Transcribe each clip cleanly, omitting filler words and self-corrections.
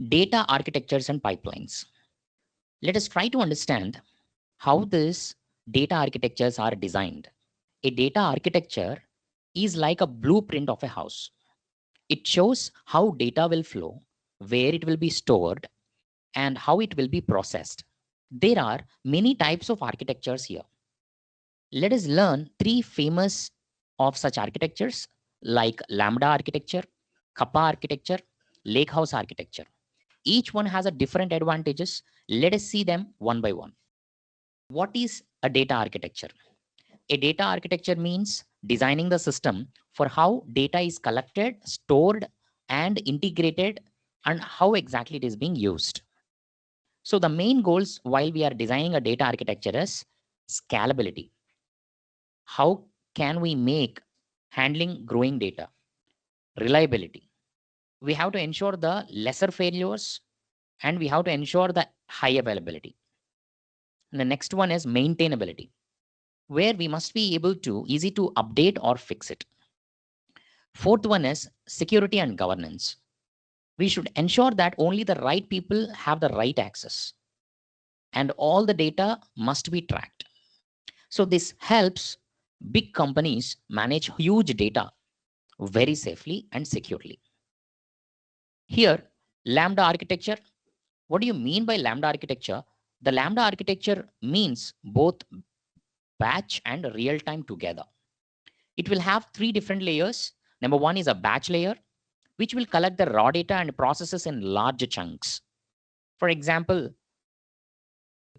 Data architectures and pipelines. Let us try to understand how these data architectures are designed. A data architecture is like a blueprint of a house. It shows how data will flow, where it will be stored, and how it will be processed. There are many types of architectures here. Let us learn three famous of such architectures like Lambda architecture, Kappa architecture, Lakehouse architecture. Each one has a different advantages. Let us see them one by one. What is a data architecture? A data architecture means designing the system for how data is collected, stored, and integrated, and how exactly it is being used. So the main goals while we are designing a data architecture is scalability. How can we make handling growing data? Reliability. We have to ensure the lesser failures and we have to ensure the high availability. And the next one is maintainability, where we must be able to easy to update or fix it. Fourth one is security and governance. We should ensure that only the right people have the right access and all the data must be tracked. So this helps big companies manage huge data very safely and securely. Here, Lambda architecture. What do you mean by Lambda architecture? The Lambda architecture means both batch and real time together. It will have three different layers. Number one is a batch layer, which will collect the raw data and processes in large chunks. For example,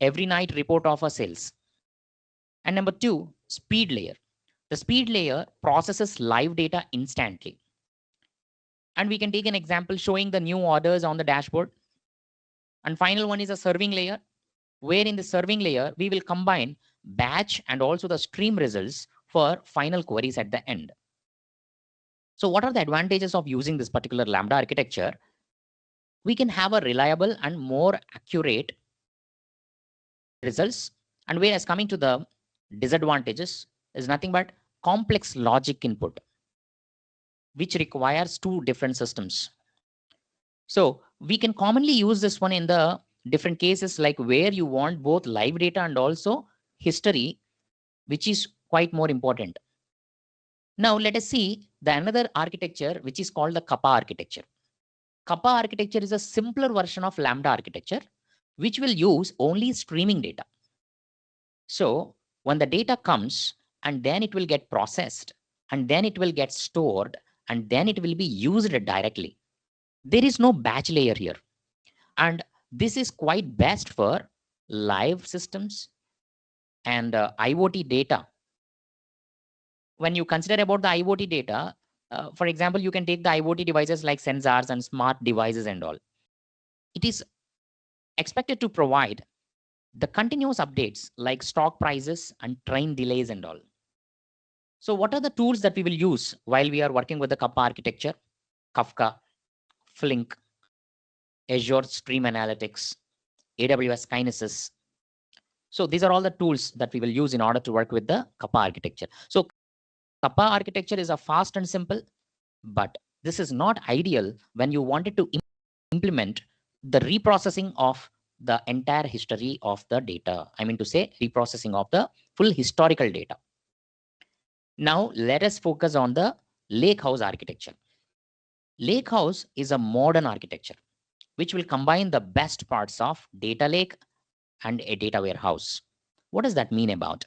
every night report of a sales. And number two, speed layer. The speed layer processes live data instantly. And we can take an example showing the new orders on the dashboard. And final one is a serving layer, where in the serving layer, we will combine batch and also the stream results for final queries at the end. So what are the advantages of using this particular Lambda architecture? We can have a reliable and more accurate results. And whereas coming to the disadvantages is nothing but complex logic input, which requires two different systems. So we can commonly use this one in the different cases like where you want both live data and also history, which is quite more important. Now let us see the another architecture, which is called the Kappa architecture. Kappa architecture is a simpler version of Lambda architecture, which will use only streaming data. So when the data comes and then it will get processed and then it will get stored and then it will be used directly. There is no batch layer here. And this is quite best for live systems and IoT data. When you consider about the IoT data, for example, you can take the IoT devices like sensors and smart devices and all. It is expected to provide the continuous updates like stock prices and train delays and all. So what are the tools that we will use while we are working with the Kappa architecture? Kafka, Flink, Azure Stream Analytics, AWS Kinesis. So these are all the tools that we will use in order to work with the Kappa architecture. So Kappa architecture is a fast and simple, but this is not ideal when you wanted to implement the reprocessing of the entire history of the data. I mean to say reprocessing of the full historical data. Now let us focus on the Lakehouse architecture. Lakehouse is a modern architecture which will combine the best parts of data lake and a data warehouse. What does that mean about?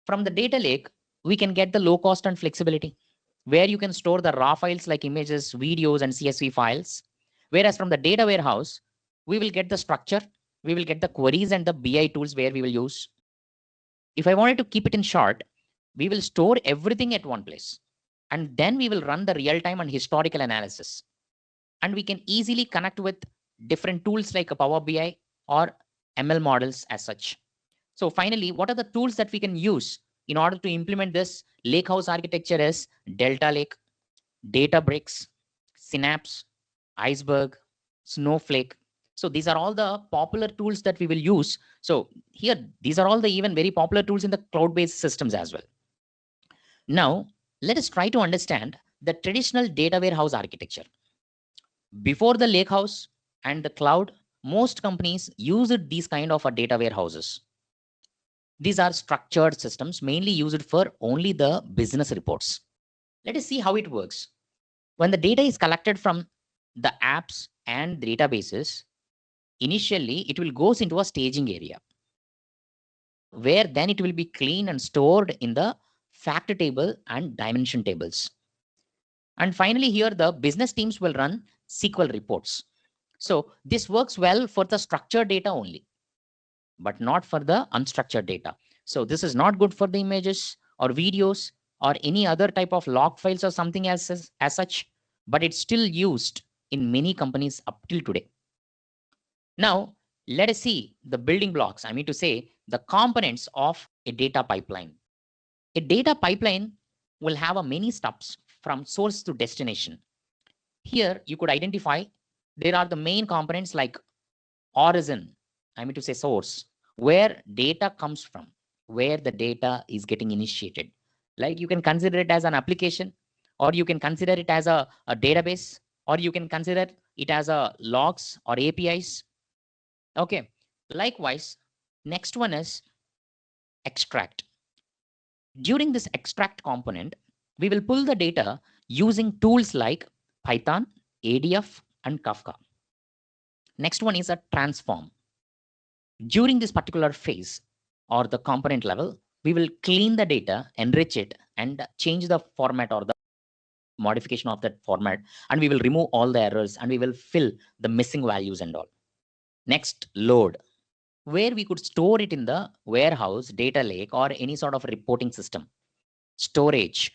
From the data lake, we can get the low cost and flexibility, where you can store the raw files like images, videos, and CSV files. Whereas from the data warehouse, we will get the structure, we will get the queries and the BI tools where we will use. If I wanted to keep it in short, we will store everything at one place. And then we will run the real-time and historical analysis. And we can easily connect with different tools like a Power BI or ML models as such. So finally, what are the tools that we can use in order to implement this lakehouse architecture is Delta Lake, Databricks, Synapse, Iceberg, Snowflake. So these are all the popular tools that we will use. So here, these are all the even very popular tools in the cloud-based systems as well. Now, let us try to understand the traditional data warehouse architecture. Before the lakehouse and the cloud, most companies used these kind of a data warehouses. These are structured systems mainly used for only the business reports. Let us see how it works. When the data is collected from the apps and databases, initially it will goes into a staging area where then it will be cleaned and stored in the fact table and dimension tables. And finally, here the business teams will run SQL reports. So this works well for the structured data only, but not for the unstructured data. So this is not good for the images or videos or any other type of log files or something as such, but it's still used in many companies up till today. Now, let us see the building blocks. I mean to say the components of a data pipeline. A data pipeline will have a many steps from source to destination. Here you could identify there are the main components like origin, I mean to say source, where data comes from, where the data is getting initiated. Like you can consider it as an application, or you can consider it as a database, or you can consider it as a logs or APIs. Okay. Likewise, next one is extract. During this extract component, we will pull the data using tools like Python, ADF, and Kafka. Next one is a transform. During this particular phase or the component level, we will clean the data, enrich it, and change the format or the modification of that format. And we will remove all the errors and we will fill the missing values and all. Next, load, where we could store it in the warehouse, data lake, or any sort of reporting system. Storage,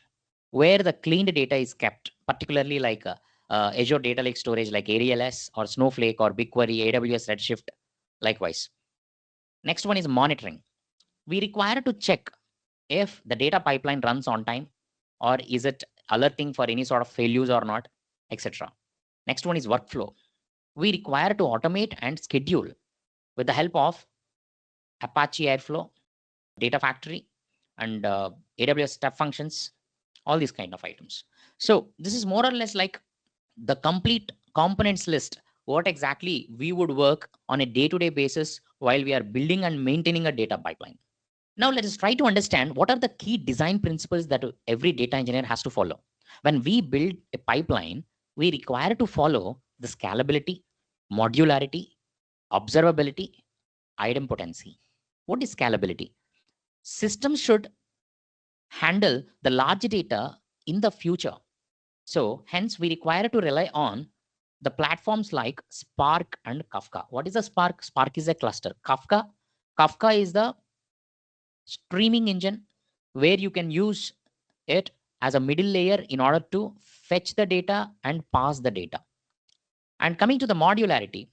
where the cleaned data is kept, particularly like Azure Data Lake storage like ADLS or Snowflake or BigQuery, AWS Redshift, likewise. Next one is monitoring. We require to check if the data pipeline runs on time or is it alerting for any sort of failures or not, etc. Next one is workflow. We require to automate and schedule with the help of Apache Airflow, Data Factory, and AWS step functions, all these kind of items. So this is more or less like the complete components list, what exactly we would work on a day-to-day basis while we are building and maintaining a data pipeline. Now let us try to understand what are the key design principles that every data engineer has to follow. When we build a pipeline, we require to follow the scalability, modularity, observability, idempotency. What is scalability? Systems should handle the large data in the future. So hence we require to rely on the platforms like Spark and Kafka. What is a Spark? Spark is a cluster. Kafka is the streaming engine where you can use it as a middle layer in order to fetch the data and pass the data. And coming to the modularity,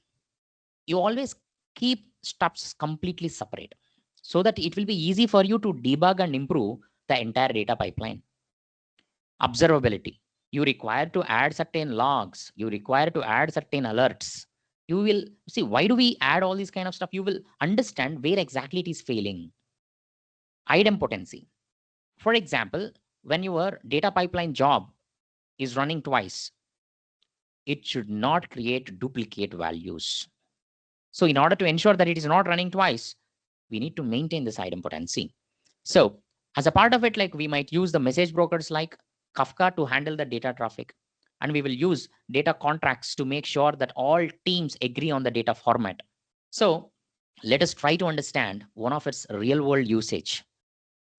you always keep steps completely separate so that it will be easy for you to debug and improve the entire data pipeline. Observability, you require to add certain logs, you require to add certain alerts. You will see why do we add all these kind of stuff. You will understand where exactly it is failing. Idempotency, for example, when your data pipeline job is running twice, it should not create duplicate values. So in order to ensure that it is not running twice, we need to maintain this idempotency. So as a part of it, like we might use the message brokers like Kafka to handle the data traffic. And we will use data contracts to make sure that all teams agree on the data format. So let us try to understand one of its real world usage.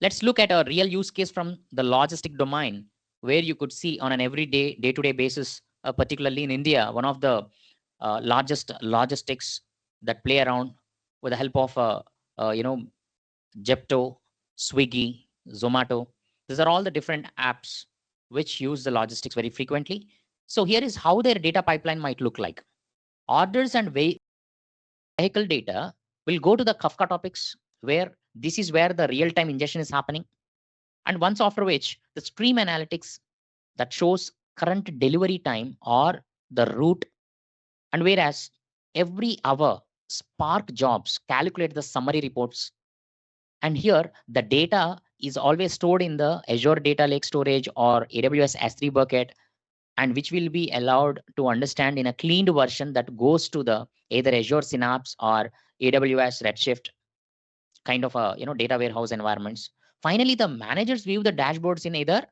Let's look at a real use case from the logistic domain, where you could see on an everyday, day-to-day basis, particularly in India, one of the largest logistics that play around with the help of, Zepto, Swiggy, Zomato. These are all the different apps which use the logistics very frequently. So here is how their data pipeline might look like. Orders and vehicle data will go to the Kafka topics, where this is where the real-time ingestion is happening. And once after which, the stream analytics that shows current delivery time or the route. And whereas every hour, Spark jobs calculate the summary reports. And here the data is always stored in the Azure Data Lake storage or AWS S3 bucket. and which will be allowed to understand in a cleaned version that goes to the either Azure Synapse or AWS Redshift kind of a data warehouse environments. Finally, the managers view the dashboards in either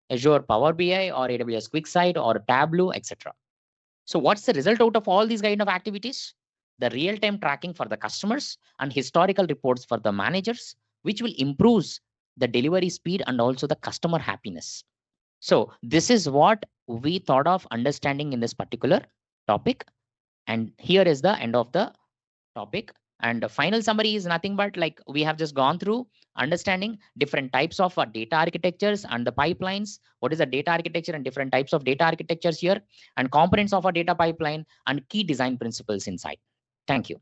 Azure Power BI or AWS QuickSight or Tableau, etc. So what's the result out of all these kind of activities? The real-time tracking for the customers and historical reports for the managers, which will improve the delivery speed and also the customer happiness. So this is what we thought of understanding in this particular topic. And here is the end of the topic. And the final summary is nothing but like we have just gone through understanding different types of data architectures and the pipelines. What is the data architecture and different types of data architectures here, and components of a data pipeline and key design principles inside. Thank you.